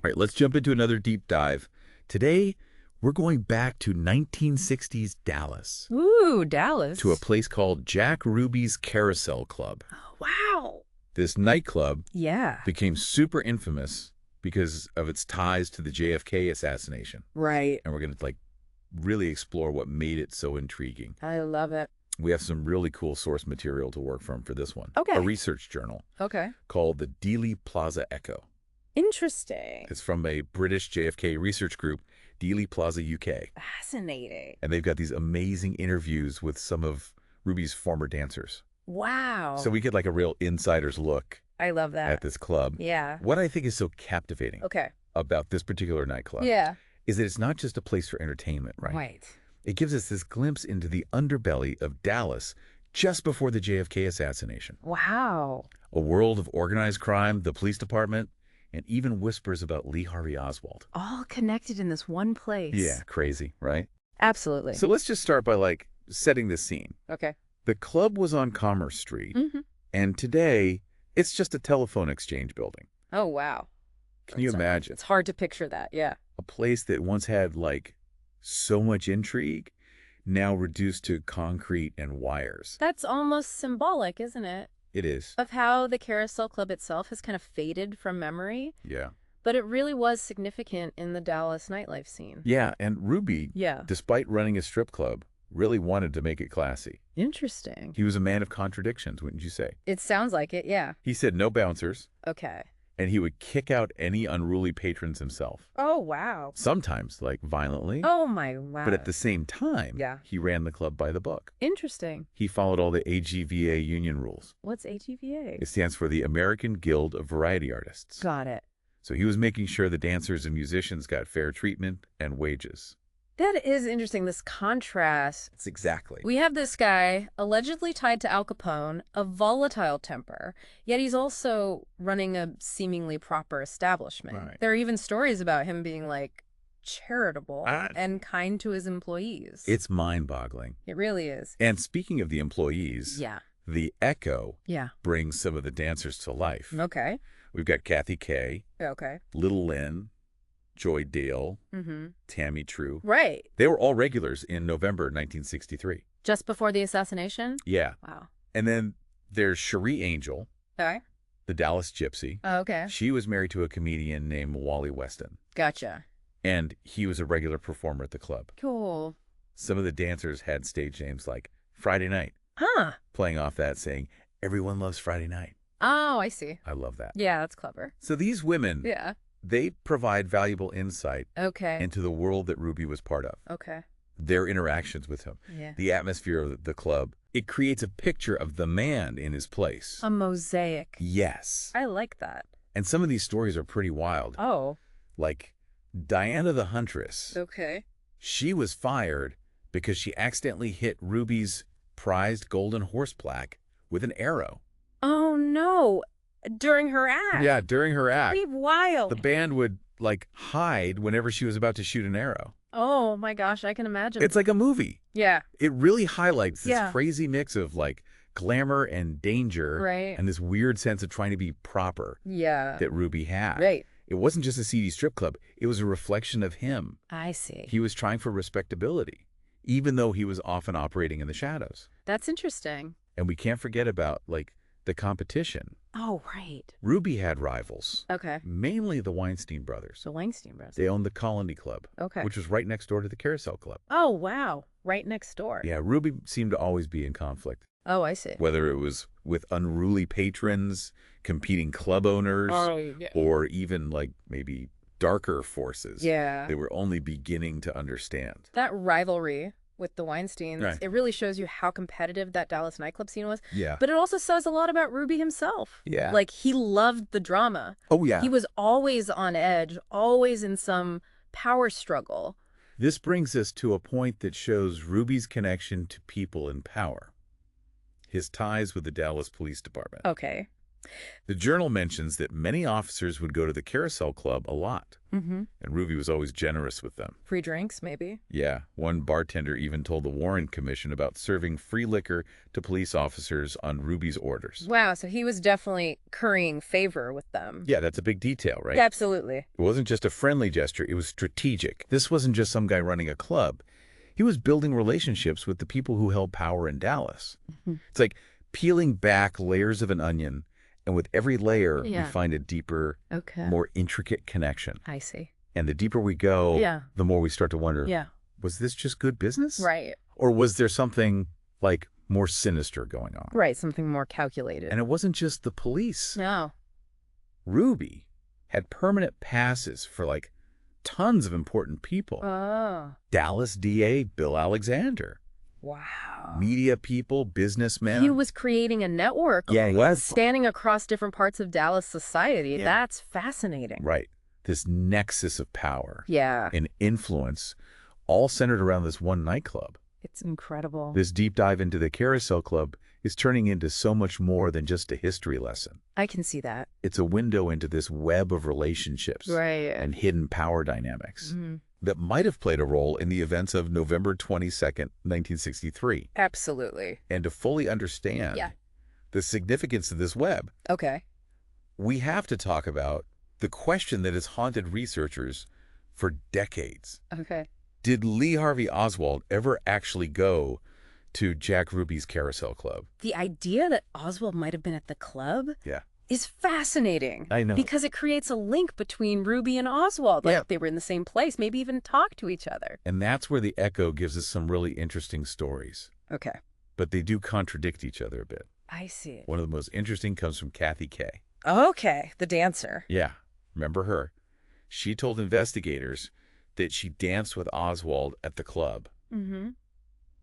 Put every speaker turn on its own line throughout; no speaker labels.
All right, let's jump into another deep dive. Today, we're going back to 1960s Dallas.
Ooh, Dallas.
To a place called Jack Ruby's Carousel Club.
Oh, wow.
This nightclub
Yeah.
became super infamous because of its ties to the JFK assassination.
Right.
And we're going to really explore what made it so intriguing.
I love it.
We have some really cool source material to work from for this one.
Okay.
A research journal.
Okay.
Called the Dealey Plaza Echo.
Interesting.
It's from a British JFK research group, Dealey Plaza UK.
Fascinating.
And they've got these amazing interviews with some of Ruby's former dancers.
Wow.
So we get a real insider's look
I love that.
at this club.
Yeah.
What I think is so captivating about this particular nightclub is that it's not just a place for entertainment, right?
Right.
It gives us this glimpse into the underbelly of Dallas just before the JFK assassination.
Wow.
A world of organized crime, the police department, and even whispers about Lee Harvey Oswald.
All connected in this one place.
Yeah, crazy, right?
Absolutely.
So let's just start by setting the scene.
Okay.
The club was on Commerce Street, and today it's just a telephone exchange building.
Oh, wow.
Can you imagine?
It's hard to picture that, yeah.
A place that once had so much intrigue, now reduced to concrete and wires.
That's almost symbolic, isn't it?
It is.
Of how the Carousel Club itself has kind of faded from memory.
Yeah.
But it really was significant in the Dallas nightlife scene.
Yeah, and Ruby, despite running a strip club, really wanted to make it classy.
Interesting.
He was a man of contradictions, wouldn't you say?
It sounds like it, yeah.
He said no bouncers.
Okay.
And he would kick out any unruly patrons himself.
Oh, wow.
Sometimes, violently.
Oh, my wow.
But at the same time, he ran the club by the book.
Interesting.
He followed all the AGVA union rules.
What's AGVA?
It stands for the American Guild of Variety Artists.
Got it.
So he was making sure the dancers and musicians got fair treatment and wages.
That is interesting, this contrast.
It's exactly.
We have this guy allegedly tied to Al Capone, a volatile temper, yet he's also running a seemingly proper establishment.
Right.
There are even stories about him being charitable and kind to his employees.
It's mind-boggling.
It really is.
And speaking of the employees, the Echo brings some of the dancers to life.
Okay.
We've got Kathy Kay,
Okay.
Little Lynn, Joy Dale, Tammy True.
Right.
They were all regulars in November 1963.
Just before the assassination?
Yeah.
Wow.
And then there's Cherie Angel,
Okay.
the Dallas Gypsy.
Oh, okay.
She was married to a comedian named Wally Weston.
Gotcha.
And he was a regular performer at the club.
Cool.
Some of the dancers had stage names like Friday Night.
Huh.
Playing off that, saying, everyone loves Friday night.
Oh, I see.
I love that.
Yeah, that's clever.
So these women, they provide valuable insight into the world that Ruby was part of.
Okay.
Their interactions with him.
Yeah.
The atmosphere of the club. It creates a picture of the man in his place.
A mosaic.
Yes.
I like that.
And some of these stories are pretty wild.
Oh.
Like Diana the Huntress.
Okay.
She was fired because she accidentally hit Ruby's prized golden horse plaque with an arrow.
Oh, no. During her act?
Yeah, during her act.
Pretty wild.
The band would, hide whenever she was about to shoot an arrow.
Oh, my gosh, I can imagine.
It's like a movie.
Yeah.
It really highlights this crazy mix of, glamour and danger.
Right.
And this weird sense of trying to be proper.
Yeah.
That Ruby had.
Right.
It wasn't just a seedy strip club. It was a reflection of him.
I see.
He was trying for respectability, even though he was often operating in the shadows.
That's interesting.
And we can't forget about, the competition.
Oh, right.
Ruby had rivals.
Okay.
Mainly the Weinstein brothers.
The Weinstein brothers.
They owned the Colony Club.
Okay.
Which was right next door to the Carousel Club.
Oh, wow. Right next door.
Yeah, Ruby seemed to always be in conflict.
Oh, I see.
Whether it was with unruly patrons, competing club owners, or even, maybe darker forces.
Yeah.
They were only beginning to understand.
That rivalry with the Weinsteins,
right.
It really shows you how competitive that Dallas nightclub scene was.
Yeah.
But it also says a lot about Ruby himself.
Yeah.
He loved the drama.
Oh, yeah.
He was always on edge, always in some power struggle.
This brings us to a point that shows Ruby's connection to people in power. His ties with the Dallas Police Department.
Okay.
The journal mentions that many officers would go to the Carousel Club a lot,
Mm-hmm.
and Ruby was always generous with them.
Free drinks, maybe?
Yeah, one bartender even told the Warren Commission about serving free liquor to police officers on Ruby's orders.
Wow, so he was definitely currying favor with them.
Yeah, that's a big detail, right?
Yeah, absolutely.
It wasn't just a friendly gesture, it was strategic. This wasn't just some guy running a club. He was building relationships with the people who held power in Dallas.
Mm-hmm.
It's like peeling back layers of an onion, and with every layer, we
Yeah.
find a deeper,
Okay.
more intricate connection.
I see.
And the deeper we go,
Yeah.
the more we start to wonder,
Yeah.
was this just good business?
Right.
Or was there something, like, more sinister going on?
Right, something more calculated.
And it wasn't just the police.
No.
Ruby had permanent passes for, like, tons of important people.
Oh.
Dallas DA Bill Alexander.
Wow.
Media people, businessmen.
He was creating a network.
Yeah, he was.
Spanning across different parts of Dallas society.
Yeah.
That's fascinating.
Right. This nexus of power
Yeah.
and influence all centered around this one nightclub.
It's incredible.
This deep dive into the Carousel Club is turning into so much more than just a history lesson.
I can see that.
It's a window into this web of relationships
Right.
and hidden power dynamics
Mm-hmm.
that might have played a role in the events of November 22nd, 1963.
Absolutely.
And to fully understand
Yeah.
the significance of this web,
Okay.
we have to talk about the question that has haunted researchers for decades.
Okay.
Did Lee Harvey Oswald ever actually go to Jack Ruby's Carousel Club?
The idea that Oswald might have been at the club
Yeah.
is fascinating.
I know.
Because it creates a link between Ruby and Oswald. Like
Yeah.
they were in the same place, maybe even talked to each other.
And that's where the Echo gives us some really interesting stories.
Okay.
But they do contradict each other a bit.
I see it.
One of the most interesting comes from Kathy Kay.
Okay. The dancer.
Yeah, remember her? She told investigators that she danced with Oswald at the club.
Mm-hmm.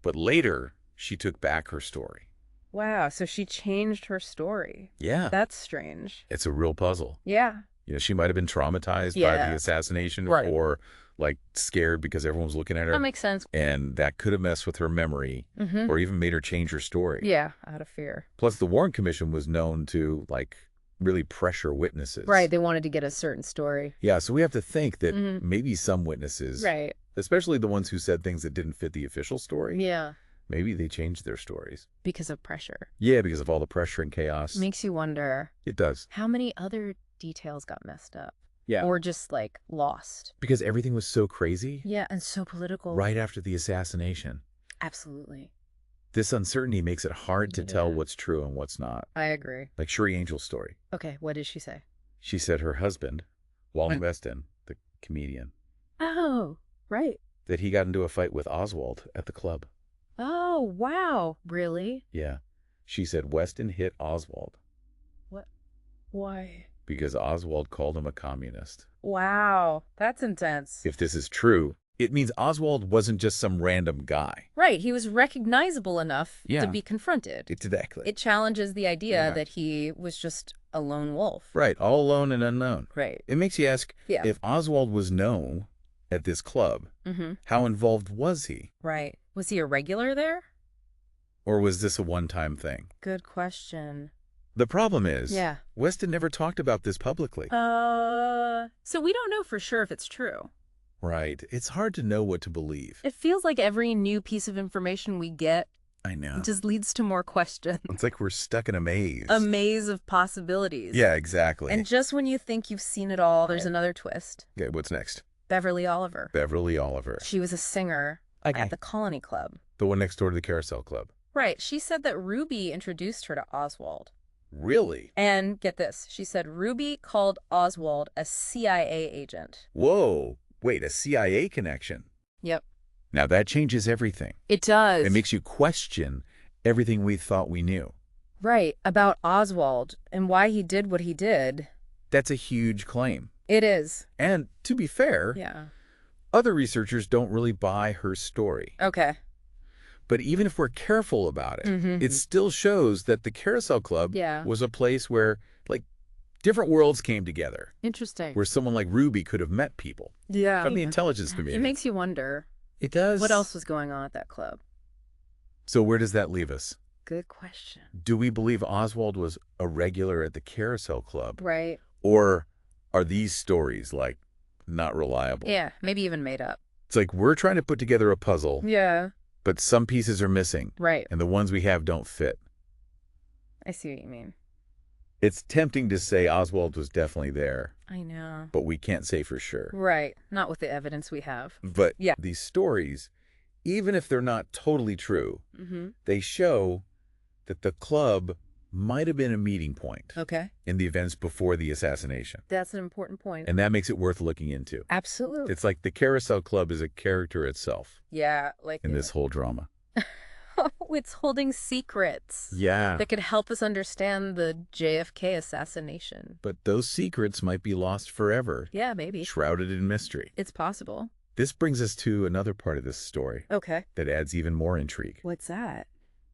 But later, she took back her story.
Wow. So she changed her story.
Yeah.
That's strange.
It's a real puzzle.
Yeah.
You know, she might have been traumatized by
Yeah.
the assassination
Right.
or like scared because everyone was looking at her.
That makes sense.
And that could have messed with her memory
Mm-hmm.
or even made her change her story.
Yeah. Out of fear.
Plus, the Warren Commission was known to like really pressure witnesses.
Right. They wanted to get a certain story.
Yeah, so we have to think that
Mhm.
maybe some witnesses,
Right.
especially the ones who said things that didn't fit the official story,
Yeah.
maybe they changed their stories.
Because of pressure.
Yeah, because of all the pressure and chaos.
Makes you wonder
It does.
how many other details got messed up.
Yeah.
Or just like lost.
Because everything was so crazy
Yeah. And so political.
right after the assassination.
Absolutely.
This uncertainty makes it hard to tell
Yeah.
what's true and what's not.
I agree.
Like Sherry Angel's story.
Okay. What did she say?
She said her husband, Wally
What?
Weston, the comedian,
Oh, right.
that he got into a fight with Oswald at the club.
Oh, wow. Really?
Yeah. She said Weston hit Oswald
What? Why?
because Oswald called him a communist.
Wow. That's intense.
If this is true, it means Oswald wasn't just some random guy.
Right. He was recognizable enough
Yeah.
to be confronted.
Exactly.
It challenges the idea
Yeah.
that he was just a lone wolf.
Right, all alone and unknown.
Right.
It makes you ask,
Yeah.
if Oswald was known at this club,
Mm-hmm.
how involved was he?
Right. Was he a regular there?
Or was this a one-time thing?
Good question.
The problem is,
Yeah.
Weston never talked about this publicly.
So we don't know for sure if it's true.
Right. It's hard to know what to believe.
It feels like every new piece of information we get
I know.
just leads to more questions.
It's like we're stuck in a maze.
A maze of possibilities.
Yeah, exactly.
And just when you think you've seen it all, there's another twist.
Okay, what's next?
Beverly Oliver.
Beverly Oliver.
She was a singer at the Colony Club.
The one next door to the Carousel Club.
Right. She said that Ruby introduced her to Oswald.
Really?
And get this, she said Ruby called Oswald a CIA agent.
Whoa. Wait, a CIA connection?
Yep.
Now that changes everything.
It does.
It makes you question everything we thought we knew.
Right, about Oswald and why he did what he did.
That's a huge claim.
It is.
And to be fair,
Yeah.
other researchers don't really buy her story.
Okay.
But even if we're careful about it,
Mhm.
it still shows that the Carousel Club
Yeah.
was a place where, like, different worlds came together,
Interesting.
where someone like Ruby could have met people.
Yeah.
From the intelligence community.
It makes you wonder
It does.
what else was going on at that club.
So where does that leave us?
Good question.
Do we believe Oswald was a regular at the Carousel Club?
Right.
Or are these stories, like, not reliable?
Yeah, maybe even made up.
It's like we're trying to put together a puzzle,
Yeah.
but some pieces are missing,
Right.
and the ones we have don't fit.
I see what you mean.
It's tempting to say Oswald was definitely there,
I know.
but we can't say for sure.
Right. Not with the evidence we have.
But
Yeah.
these stories, even if they're not totally true,
Mm-hmm.
they show that the club might have been a meeting point
Okay.
in the events before the assassination.
That's an important point.
And that makes it worth looking into.
Absolutely.
It's like the Carousel Club is a character itself
Yeah, like
in this whole drama.
it's holding secrets
Yeah.
that could help us understand the JFK assassination.
But those secrets might be lost forever,
Yeah, maybe.
shrouded in mystery.
It's possible.
This brings us to another part of this story
Okay.
that adds even more intrigue.
What's that?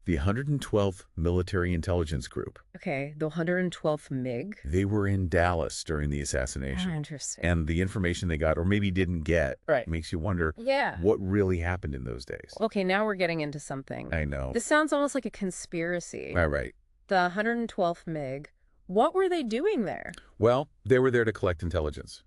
The 112th Military Intelligence Group.
Okay, the 112th MiG.
They were in Dallas during the
Oh,
assassination.
interesting.
And the information they got, or maybe didn't get,
Right.
makes you wonder
Yeah.
what really happened in those days.
Okay, now we're getting into something.
I know.
This sounds almost like a conspiracy.
All right.
The 112th MiG. What were they doing there?
Well, they were there to collect intelligence,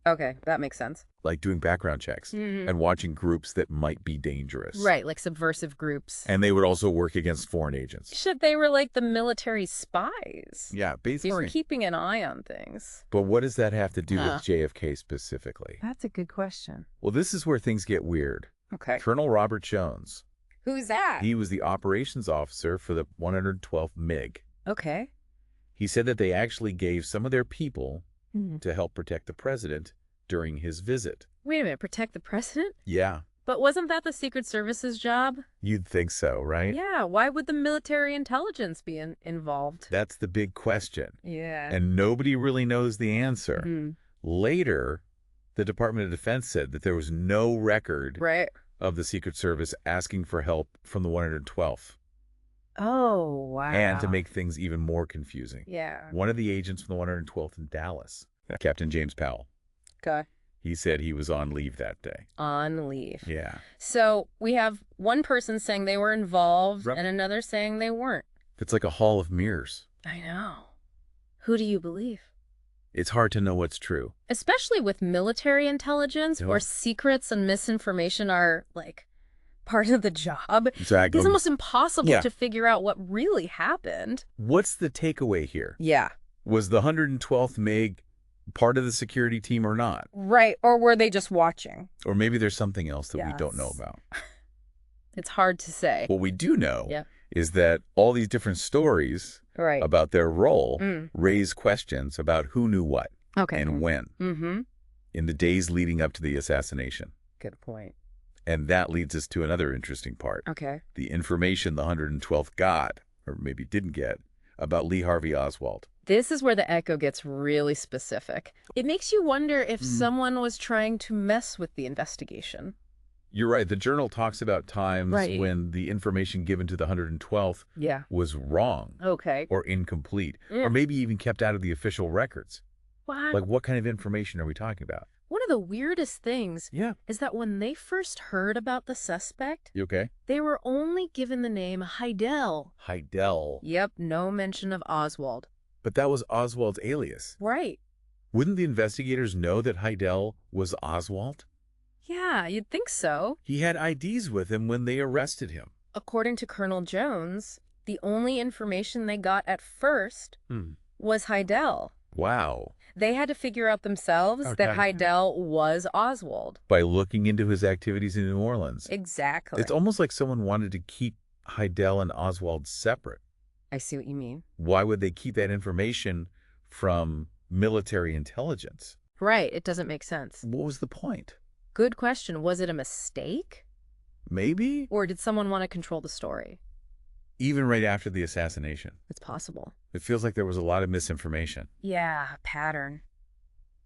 Okay, that makes sense.
like doing background checks
Mhm.
and watching groups that might be dangerous.
Right, like subversive groups.
And they would also work against foreign agents.
Should they were like the military spies?
Yeah,
They were
basically.
keeping an eye on things.
But what does that have to do
Huh.
with JFK specifically?
That's a good question.
Well, this is where things get weird.
Okay.
Colonel Robert Jones,
Who's that?
he was the operations officer for the 112th MiG.
Okay.
He said that they actually gave some of their people
Mhm.
to help protect the president during his visit.
Wait a minute, protect the president?
Yeah,
But wasn't that the Secret Service's job?
you'd think so, right?
Yeah, why would the military intelligence be involved?
That's the big question.
Yeah.
And nobody really knows the answer.
Mhm.
Later, the Department of Defense said that there was no record
Right.
of the Secret Service asking for help from the 112th.
Oh, wow.
And to make things even more confusing,
Yeah.
one of the agents from the 112th in Dallas, Captain James Powell,
Okay.
he said he was on leave that day.
On leave.
Yeah.
So we have one person saying they were involved
Right.
and another saying they weren't.
It's like a hall of mirrors.
I know. Who do you believe?
It's hard to know what's true.
Especially with military intelligence,
Yeah.
where secrets and misinformation are, like, part of the job.
Exactly.
It's almost impossible
Yeah.
to figure out what really happened.
What's the takeaway here?
Yeah.
Was the 112th MiG part of the security team or not?
Right. Or were they just watching?
Or maybe there's something else that we don't know
Yes.
about.
It's hard to say.
What we do know
Yeah.
is that all these different stories
Right.
about their role
Mm.
raise questions about who knew what
Okay.
and when
Mm-hmm.
in the days leading up to the assassination.
Good point.
And that leads us to another interesting part.
Okay.
The information the 112th got, or maybe didn't get, about Lee Harvey Oswald.
This is where the echo gets really specific. It makes you wonder if someone was trying to mess with the investigation.
You're right. The journal talks about times
Right.
when the information given to the 112th
Yeah.
was wrong
Okay.
or incomplete,
Mm.
or maybe even kept out of the official records.
What?
Like, what kind of information are we talking about?
One of the weirdest things
Yeah.
is that when they first heard about the suspect,
You okay?
they were only given the name Heidel.
Heidel.
Yep, no mention of Oswald.
But that was Oswald's alias.
Right.
Wouldn't the investigators know that Heidel was Oswald?
Yeah, you'd think so.
He had IDs with him when they arrested him.
According to Colonel Jones, the only information they got at first was Heidel.
Wow.
They had to figure out themselves
Okay.
that Heidel was Oswald.
By looking into his activities in New Orleans.
Exactly.
It's almost like someone wanted to keep Heidel and Oswald separate.
I see what you mean.
Why would they keep that information from military intelligence?
Right, it doesn't make sense.
What was the point?
Good question. Was it a mistake?
Maybe?
Or did someone want to control the story?
Even right after the assassination.
It's possible.
It feels like there was a lot of misinformation.
Yeah, pattern.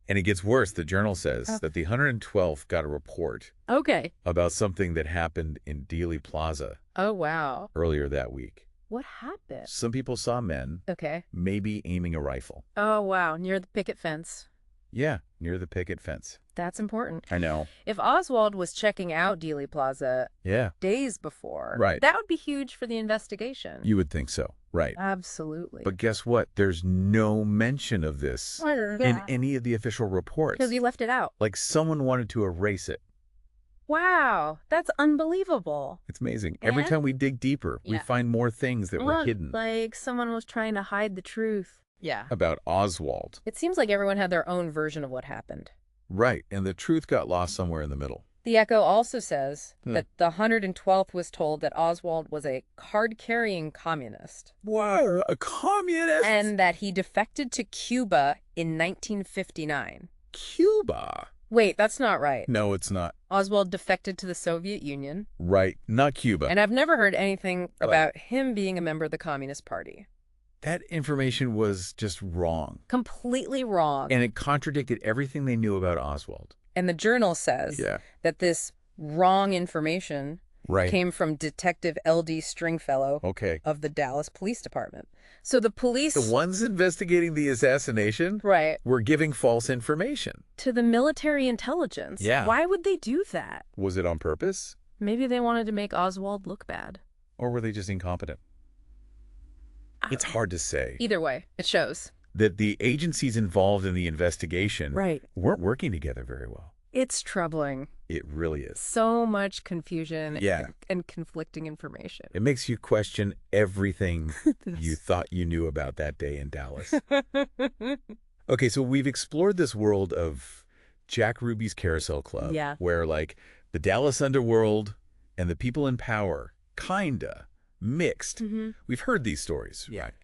And it gets worse. The journal says
Oh.
that the 112th got a report
Okay.
about something that happened in Dealey Plaza
Oh, wow.
earlier that week.
What happened?
Some people saw men
Okay.
maybe aiming a rifle.
Oh, wow. Near the picket fence.
Yeah, near the picket fence.
That's important.
I know.
If Oswald was checking out Dealey Plaza
Yeah.
days before,
Right.
that would be huge for the investigation.
You would think so. Right.
Absolutely.
But guess what? There's no mention of this in any of the official reports.
Because he left it out.
Like someone wanted to erase it.
Wow, that's unbelievable.
It's amazing. Every
And-
time we dig deeper, we
Yeah.
find more things that were hidden
Like someone was trying to hide the truth. Yeah.
about Oswald.
It seems like everyone had their own version of what happened.
Right. And the truth got lost somewhere in the middle.
The Echo also says that the 112th was told that Oswald was a card-carrying communist.
What? A communist?
And that he defected to Cuba in 1959.
Cuba?
Wait, that's not right.
No, it's not.
Oswald defected to the Soviet Union.
Right. Not Cuba.
And I've never heard anything about him being a member of the Communist Party.
That information was just wrong.
Completely wrong.
And it contradicted everything they knew about Oswald.
And the Journal says that this wrong information came from Detective L.D. Stringfellow of the Dallas Police Department. So the police...
The ones investigating the assassination were giving false information.
To the military intelligence.
Yeah.
Why would they do that?
Was it on purpose?
Maybe they wanted to make Oswald look bad.
Or were they just incompetent? It's hard to say.
Either way, it shows
that the agencies involved in the investigation weren't working together very well.
It's troubling.
It really is.
So much confusion
Yeah.
and conflicting information.
It makes you question everything you thought you knew about that day in Dallas. Okay, so we've explored this world of Jack Ruby's Carousel Club, where like the Dallas underworld and the people in power kinda mixed. We've heard these stories, right?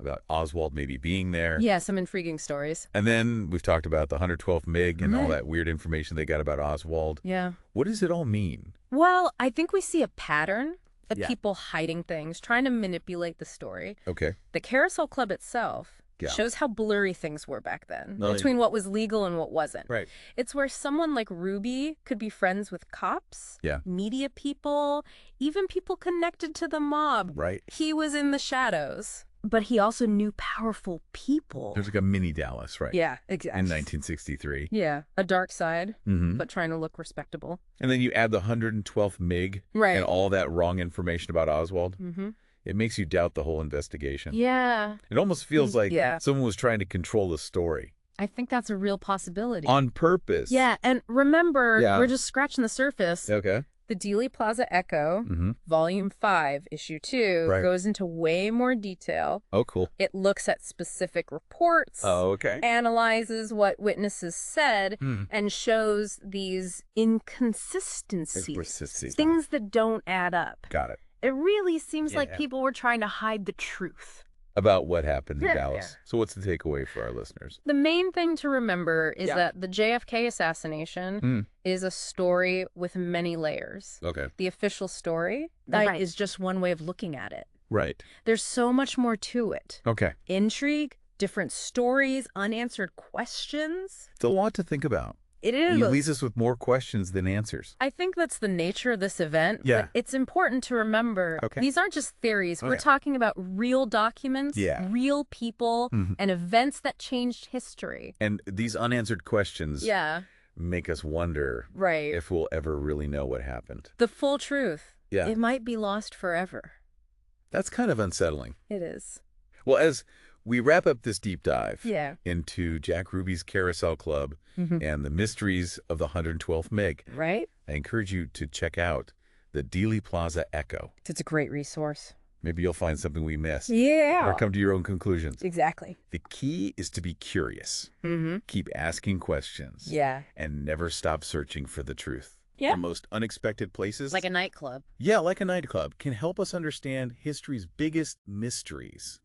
About Oswald maybe being there.
Yeah, some intriguing stories.
And then we've talked about the 112th MiG and all that weird information they got about Oswald.
Yeah.
What does it all mean?
Well, I think we see a pattern of people hiding things, trying to manipulate the story.
Okay.
The Carousel Club itself shows how blurry things were back then, between what was legal and what wasn't.
Right.
It's where someone like Ruby could be friends with cops, media people, even people connected to the mob.
Right.
He was in the shadows, but he also knew powerful people.
There's like a mini Dallas, right?
Yeah, exactly.
In 1963.
Yeah, a dark side, but trying to look respectable.
And then you add the 112th MiG and all that wrong information about Oswald. It makes you doubt the whole investigation.
Yeah.
It almost feels like someone was trying to control the story.
I think that's a real possibility.
On purpose.
Yeah, and remember, we're just scratching the surface.
Okay.
The Dealey Plaza Echo, Volume 5, Issue 2, goes into way more detail.
Oh, cool.
It looks at specific reports.
Oh, okay.
Analyzes what witnesses said and shows these inconsistencies. Things that don't add up.
Got it.
It really seems like people were trying to hide the truth.
About what happened in Dallas. So what's the takeaway for our listeners?
The main thing to remember is that the JFK assassination is a story with many layers.
Okay.
The official story is just one way of looking at it.
Right.
There's so much more to it.
Okay.
Intrigue, different stories, unanswered questions.
It's a lot to think about.
It is.
It leaves us with more questions than answers.
I think that's the nature of this event.
Yeah.
But it's important to remember these aren't just theories. We're talking about real documents, real people, and events that changed history.
And these unanswered questions make us wonder if we'll ever really know what happened.
The full truth.
Yeah.
It might be lost forever.
That's kind of unsettling.
It is.
Well, as we wrap up this deep dive
into
Jack Ruby's Carousel Club and the mysteries of the 112th MiG, I encourage you to check out the Dealey Plaza Echo.
It's a great resource.
Maybe you'll find something we missed.
Yeah.
Or come to your own conclusions.
Exactly.
The key is to be curious. Keep asking questions.
Yeah.
And never stop searching for the truth.
Yeah.
The most unexpected places.
Like a nightclub.
Yeah, like a nightclub can help us understand history's biggest mysteries.